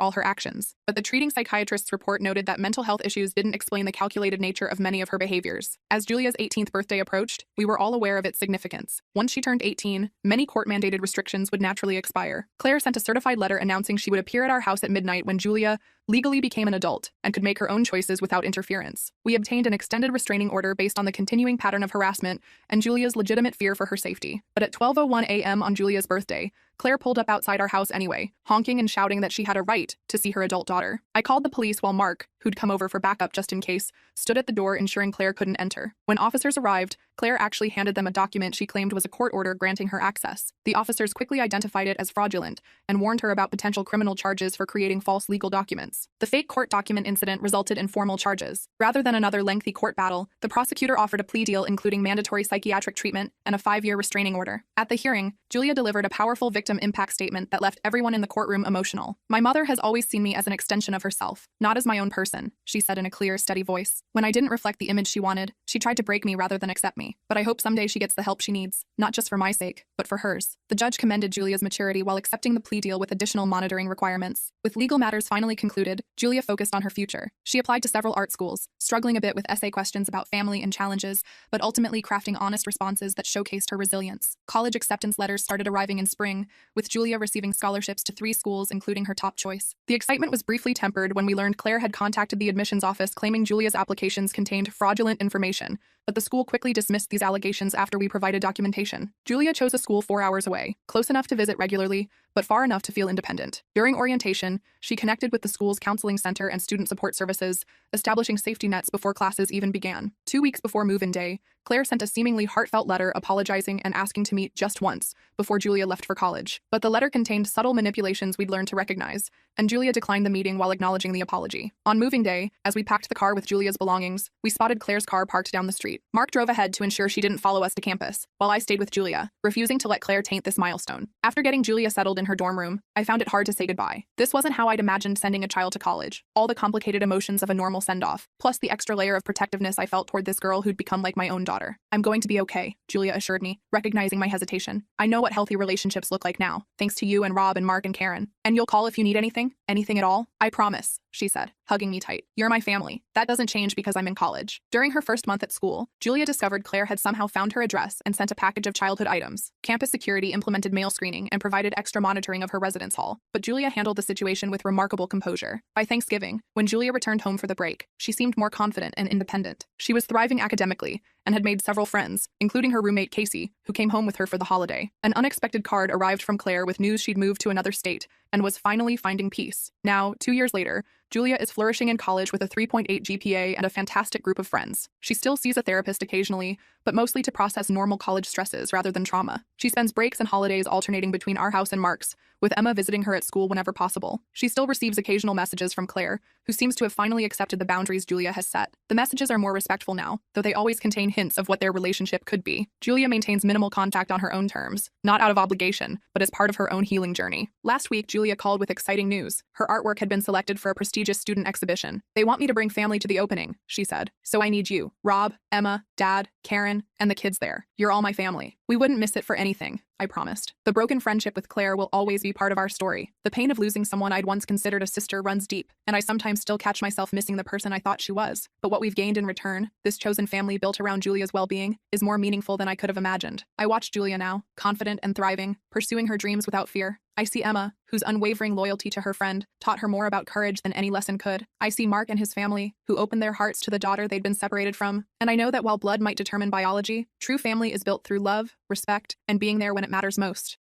all her actions. But the treating psychiatrist's report noted that mental health issues didn't explain the calculated nature of many of her behaviors. As Julia's 18th birthday approached, we were all aware of its significance. Once she turned 18, many court-mandated restrictions would naturally expire. Claire sent a certified letter announcing she would appear at our house at midnight when Julia legally became an adult and could make her own choices without interference. We obtained an extended restraining order based on the continuing pattern of harassment and Julia's legitimate fear for her safety. But at 12:01 a.m. on Julia's birthday, Claire pulled up outside our house anyway, honking and shouting that she had a right to see her adult daughter. I called the police while Mark, who'd come over for backup just in case, stood at the door ensuring Claire couldn't enter. When officers arrived, Claire actually handed them a document she claimed was a court order granting her access. The officers quickly identified it as fraudulent and warned her about potential criminal charges for creating false legal documents. The fake court document incident resulted in formal charges. Rather than another lengthy court battle, the prosecutor offered a plea deal including mandatory psychiatric treatment and a 5-year restraining order. At the hearing, Julia delivered a powerful victim impact statement that left everyone in the courtroom emotional. "My mother has always seen me as an extension of herself, not as my own person," she said in a clear, steady voice. "When I didn't reflect the image she wanted, she tried to break me rather than accept me. But I hope someday she gets the help she needs, not just for my sake, but for hers." The judge commended Julia's maturity while accepting the plea deal with additional monitoring requirements. With legal matters finally concluded, Julia focused on her future. She applied to several art schools, struggling a bit with essay questions about family and challenges, but ultimately crafting honest responses that showcased her resilience. College acceptance letters started arriving in spring, with Julia receiving scholarships to 3 schools, including her top choice. The excitement was briefly tempered when we learned Claire had contacted the admissions office claiming Julia's applications contained fraudulent information, but the school quickly dismissed these allegations after we provided documentation. Julia chose a school 4 hours away, close enough to visit regularly, but far enough to feel independent. During orientation, she connected with the school's counseling center and student support services, establishing safety nets before classes even began. 2 weeks before move-in day, Claire sent a seemingly heartfelt letter apologizing and asking to meet just once before Julia left for college. But the letter contained subtle manipulations we'd learned to recognize, and Julia declined the meeting while acknowledging the apology. On moving day, as we packed the car with Julia's belongings, we spotted Claire's car parked down the street. Mark drove ahead to ensure she didn't follow us to campus, while I stayed with Julia, refusing to let Claire taint this milestone. After getting Julia settled in her dorm room, I found it hard to say goodbye. This wasn't how I'd imagined sending a child to college. All the complicated emotions of a normal send-off, plus the extra layer of protectiveness I felt toward this girl who'd become like my own daughter. "I'm going to be okay," Julia assured me, recognizing my hesitation. "I know what healthy relationships look like now, thanks to you and Rob and Mark and Karen. And you'll call if you need anything? Anything at all? I promise," she said, hugging me tight. "You're my family. That doesn't change because I'm in college." During her first month at school, Julia discovered Claire had somehow found her address and sent a package of childhood items. Campus security implemented mail screening and provided extra monitoring of her residence hall, but Julia handled the situation with remarkable composure. By Thanksgiving, when Julia returned home for the break, she seemed more confident and independent. She was thriving academically and had made several friends, including her roommate Casey, who came home with her for the holiday. An unexpected card arrived from Claire with news she'd moved to another state and was finally finding peace. Now, 2 years later, Julia is flourishing in college with a 3.8 GPA and a fantastic group of friends. She still sees a therapist occasionally, but mostly to process normal college stresses rather than trauma. She spends breaks and holidays alternating between our house and Mark's, with Emma visiting her at school whenever possible. She still receives occasional messages from Claire, who seems to have finally accepted the boundaries Julia has set. The messages are more respectful now, though they always contain hints of what their relationship could be. Julia maintains minimal contact on her own terms, not out of obligation, but as part of her own healing journey. Last week, Julia called with exciting news. Her artwork had been selected for a prestigious student exhibition. "They want me to bring family to the opening," she said. "So I need you, Rob, Emma, Dad, Karen, and the kids there. You're all my family. We wouldn't miss it for anything," I promised. The broken friendship with Claire will always be part of our story. The pain of losing someone I'd once considered a sister runs deep, and I sometimes still catch myself missing the person I thought she was. But what we've gained in return, this chosen family built around Julia's well-being, is more meaningful than I could have imagined. I watch Julia now, confident and thriving, pursuing her dreams without fear. I see Emma, whose unwavering loyalty to her friend taught her more about courage than any lesson could. I see Mark and his family, who opened their hearts to the daughter they'd been separated from. And I know that while blood might determine biology, true family is built through love, respect, and being there when it matters most.